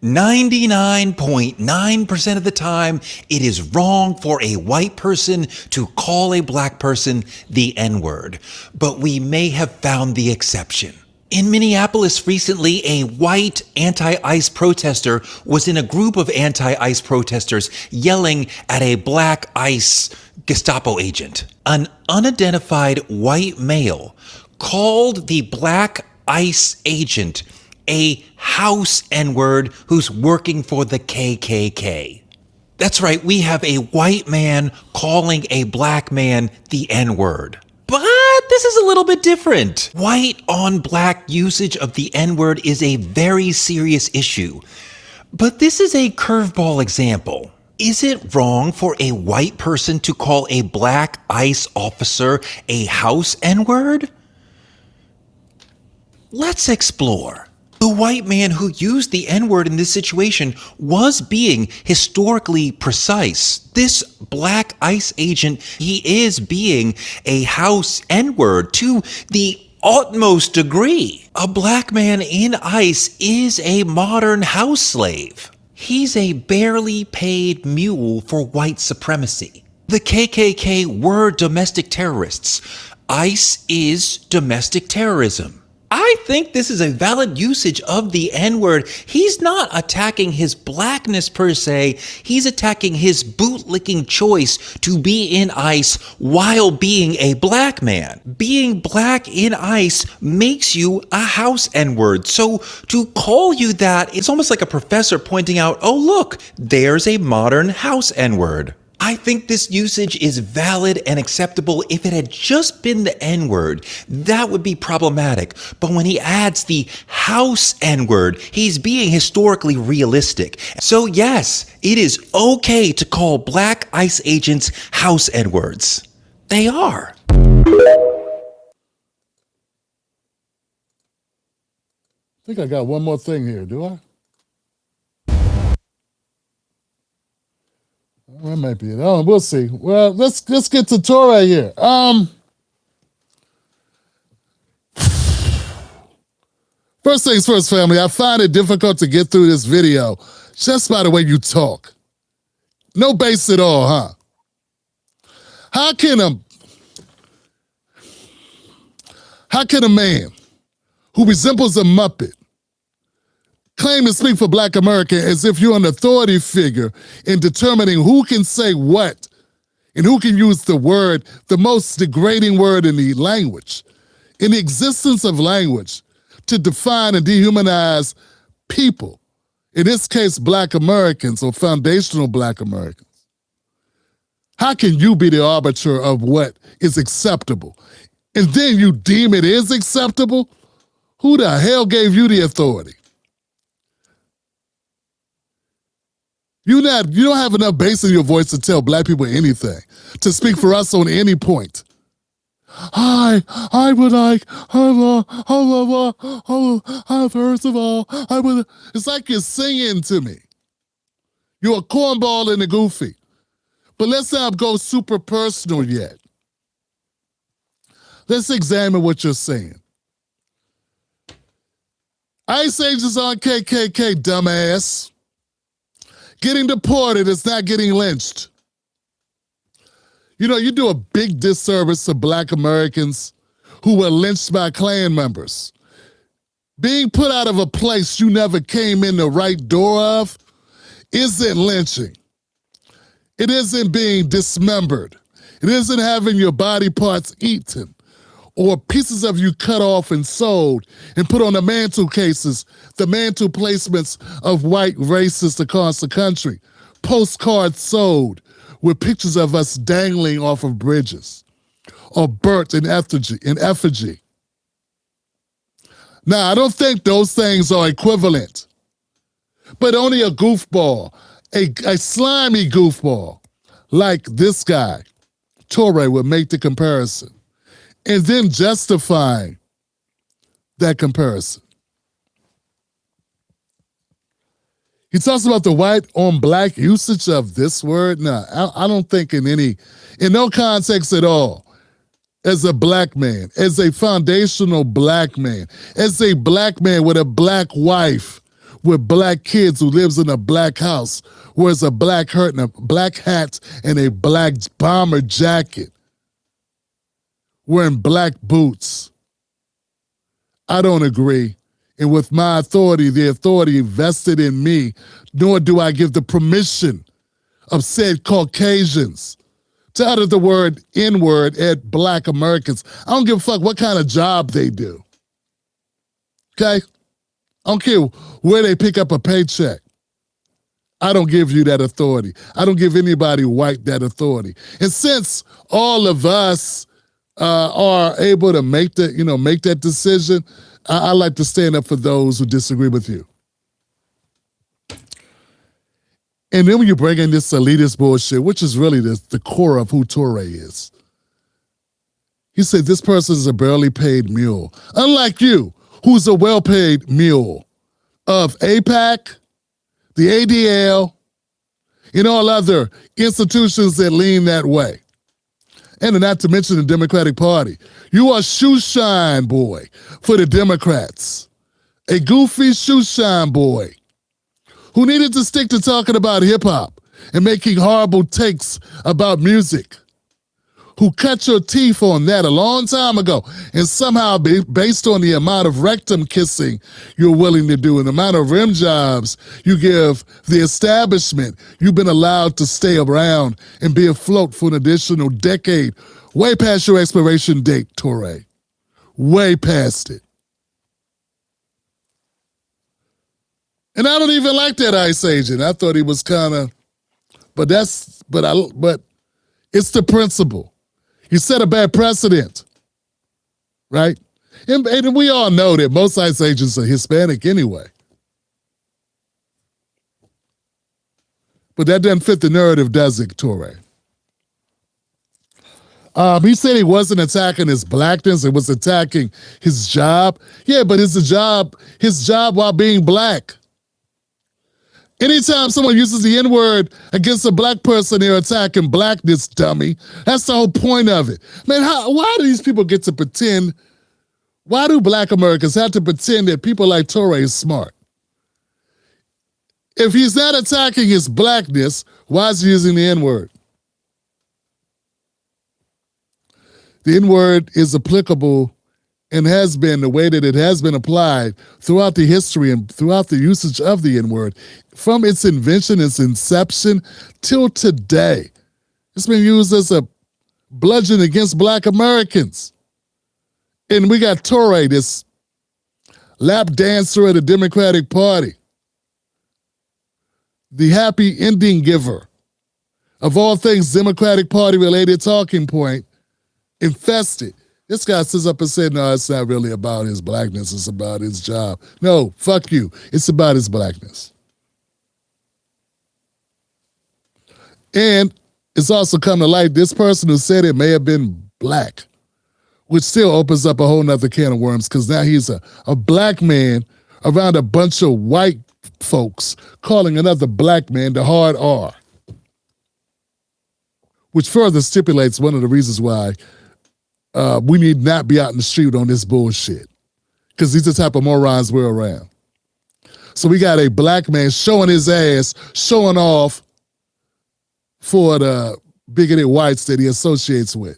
99.9% of the time, it is wrong for a white person to call a black person the N-word, but we may have found the exception. In Minneapolis recently, a white anti-ICE protester was in a group of anti-ICE protesters yelling at a black ICE Gestapo agent. An unidentified white male called the black ICE agent a house N-word who's working for the KKK. That's right, we have a white man calling a black man the N-word. But this is a little bit different. White on black usage of the N-word is a very serious issue. But this is a curveball example. Is it wrong for a white person to call a black ICE officer a house N-word? Let's explore. The white man who used the N-word in this situation was being historically precise. This black ICE agent, he is being a house N-word to the utmost degree. A black man in ICE is a modern house slave. He's a barely paid mule for white supremacy. The KKK were domestic terrorists. ICE is domestic terrorism. I think this is a valid usage of the N-word. He's not attacking his blackness per se. He's attacking his bootlicking choice to be in ICE while being a black man. Being black in ICE makes you a house N-word. So to call you that, it's almost like a professor pointing out, oh look, there's a modern house N-word. I think this usage is valid and acceptable. If it had just been the N-word, that would be problematic. But when he adds the house N-word, he's being historically realistic. So yes, it is okay to call black ICE agents house N-words. They are. I think I got one more thing here, do I? That might be it. Oh, we'll see. Well, let's get to Touré here. First things first, family. I find it difficult to get through this video just by the way you talk. No bass at all, huh? How can a man who resembles a Muppet claim to speak for Black America as if you're an authority figure in determining who can say what and who can use the word, the most degrading word in the language, in the existence of language, to define and dehumanize people, in this case, Black Americans or foundational Black Americans? How can you be the arbiter of what is acceptable? And then you deem it is acceptable? Who the hell gave you the authority? You don't have enough bass in your voice to tell Black people anything, to speak for us on any point. First of all, it's like you're singing to me. You're a cornball and a goofy. But let's not go super personal yet. Let's examine what you're saying. ICE agents on KKK, dumbass. Getting deported is not getting lynched. You know, you do a big disservice to Black Americans who were lynched by Klan members. Being put out of a place you never came in the right door of isn't lynching. It isn't being dismembered. It isn't having your body parts eaten or pieces of you cut off and sold and put on the mantle cases, the mantle placements of white racists across the country, postcards sold with pictures of us dangling off of bridges or burnt in effigy. Now, I don't think those things are equivalent, but only a goofball, a slimy goofball like this guy, Touré, would make the comparison and then justifying that comparison. He talks about the white on black usage of this word. No, I don't think in no context at all. As a Black man, as a foundational Black man, as a Black man with a Black wife with black kids who lives in a black house, wears a black shirt and a black hat and a black bomber jacket, wearing black boots. I don't agree. And with my authority, the authority vested in me, nor do I give the permission of said Caucasians to utter the word N-word at black Americans. I don't give a fuck what kind of job they do. Okay? I don't care where they pick up a paycheck. I don't give you that authority. I don't give anybody white that authority. And since all of us are able to make that decision, I like to stand up for those who disagree with you. And then when you bring in this elitist bullshit, which is really the core of who Touré is. He said this person is a barely paid mule. Unlike you, who's a well-paid mule of AIPAC, the ADL, and all other institutions that lean that way. And not to mention the Democratic Party. You are shoe shine boy for the Democrats. A goofy shoe shine boy who needed to stick to talking about hip-hop and making horrible takes about music, who cut your teeth on that a long time ago, and somehow based on the amount of rectum kissing you're willing to do and the amount of rim jobs you give the establishment, you've been allowed to stay around and be afloat for an additional decade, way past your expiration date, Touré. Way past it. And I don't even like that ICE agent. I thought he was kind of, but it's the principle. He set a bad precedent, right? And we all know that most ICE agents are Hispanic anyway. But that doesn't fit the narrative, does it, Touré? He said he wasn't attacking his blackness, it was attacking his job. Yeah, but it's his job while being black. Anytime someone uses the N-word against a black person, they're attacking blackness, dummy. That's the whole point of it. Man, why do these people get to pretend? Why do black Americans have to pretend that people like Touré is smart? If he's not attacking his blackness, why is he using the N-word? The N-word is applicable and has been the way that it has been applied throughout the history and throughout the usage of the N-word, from its invention, its inception, till today. It's been used as a bludgeon against black Americans. And we got Touré, this lap dancer of the Democratic Party, the happy ending giver of all things Democratic Party related talking point, infested. This guy sits up and said, no, it's not really about his blackness, it's about his job. No, fuck you. It's about his blackness. And it's also come to light, this person who said it may have been black, which still opens up a whole nother can of worms, because now he's a black man around a bunch of white folks calling another black man the hard R, which further stipulates one of the reasons why we need not be out in the street on this bullshit, because these are the type of morons we're around. So we got a black man showing his ass, showing off for the bigoted whites that he associates with.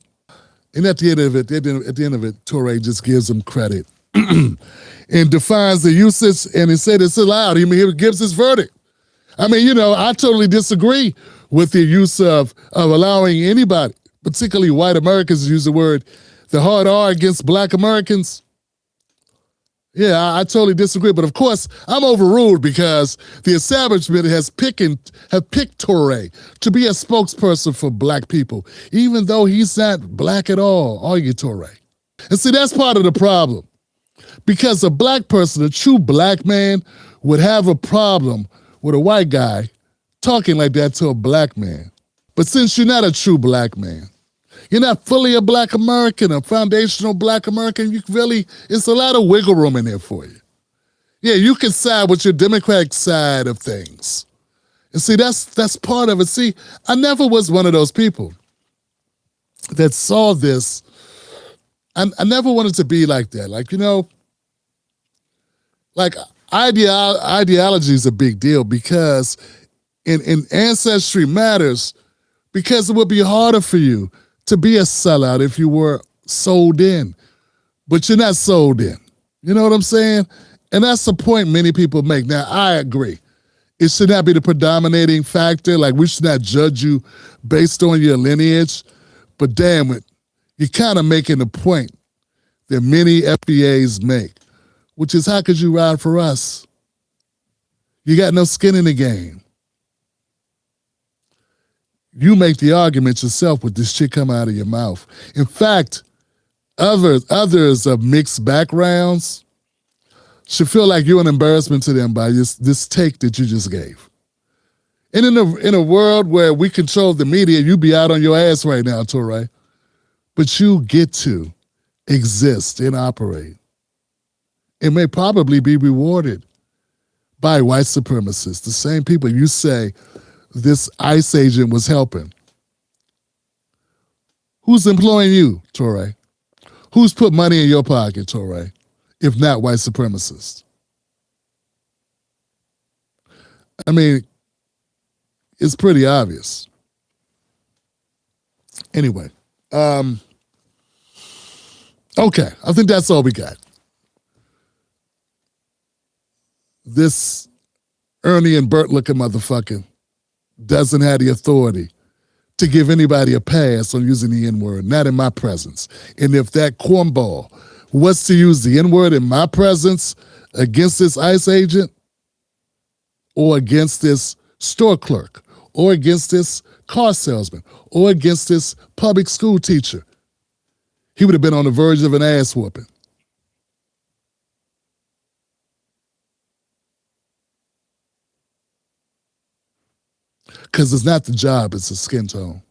And at the end of it, Touré just gives him credit and defines the usage, and he said it's allowed. He gives his verdict. I mean, I totally disagree with the use of allowing anybody, particularly white Americans, to use the hard R against black Americans. Yeah, I totally disagree. But of course, I'm overruled because the establishment have picked Touré to be a spokesperson for black people, even though he's not black at all, are you, Touré? And see, that's part of the problem. Because a black person, a true black man, would have a problem with a white guy talking like that to a black man. But since you're not a true black man, you're not fully a black American, a foundational black American, it's a lot of wiggle room in there for you. Yeah, you can side with your Democratic side of things. And see, that's part of it. See, I never was one of those people that saw this. I never wanted to be like that. Ideology is a big deal because in Ancestry Matters, because it would be harder for you to be a sellout if you were sold in, but you're not sold in. You know what I'm saying? And that's the point many people make. Now, I agree. It should not be the predominating factor. Like, we should not judge you based on your lineage, but damn it, you're kind of making the point that many FBAs make, which is, how could you ride for us? You got no skin in the game. You make the argument yourself with this shit come out of your mouth. In fact, others of mixed backgrounds should feel like you're an embarrassment to them by this take that you just gave. And in a world where we control the media, you'd be out on your ass right now, Touré. But you get to exist and operate. It may probably be rewarded by white supremacists, the same people you say this ICE agent was helping. Who's employing you, Touré? Who's put money in your pocket, Touré, if not white supremacists? I mean, it's pretty obvious. Anyway, okay, I think that's all we got. This Ernie and Bert looking motherfucker doesn't have the authority to give anybody a pass on using the N-word, not in my presence. And if that cornball was to use the N-word in my presence against this ICE agent, or against this store clerk, or against this car salesman, or against this public school teacher, he would have been on the verge of an ass whooping. Because it's not the job, it's the skin tone.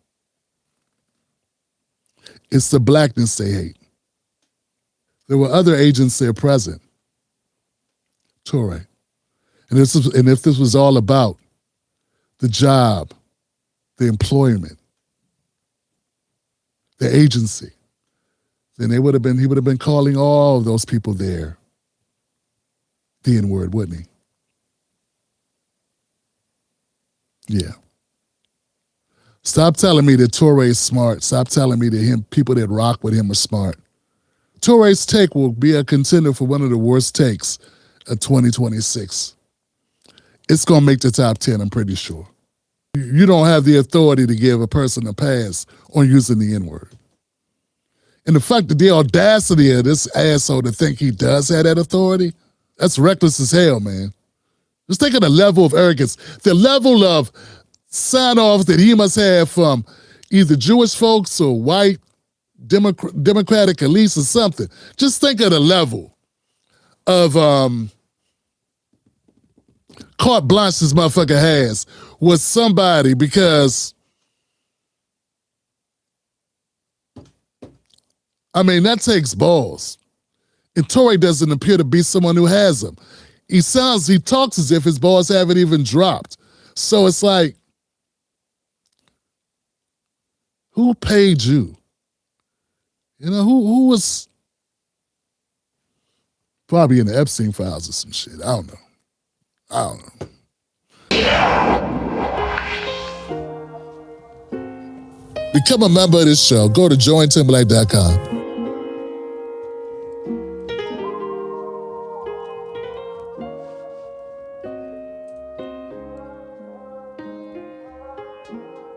It's the blackness they hate. There were other agents there present, Touré. And if this was all about the job, the employment, the agency, then he would have been calling all of those people there the N-word, wouldn't he? Yeah. Stop telling me that Touré is smart. Stop telling me that people that rock with him are smart. Touré's take will be a contender for one of the worst takes of 2026. It's going to make the top 10, I'm pretty sure. You don't have the authority to give a person a pass on using the N-word. And the fact that the audacity of this asshole to think he does have that authority, that's reckless as hell, man. Just think of the level of arrogance, the level of sign-offs that he must have from either Jewish folks or white Democratic elites or something. Just think of the level of carte blanche this motherfucker has with somebody, because I mean, that takes balls. And Touré doesn't appear to be someone who has them. He talks as if his balls haven't even dropped. So it's like, who paid you? You know, who was probably in the Epstein files or some shit. I don't know. Become a member of this show. Go to jointimberlake.com.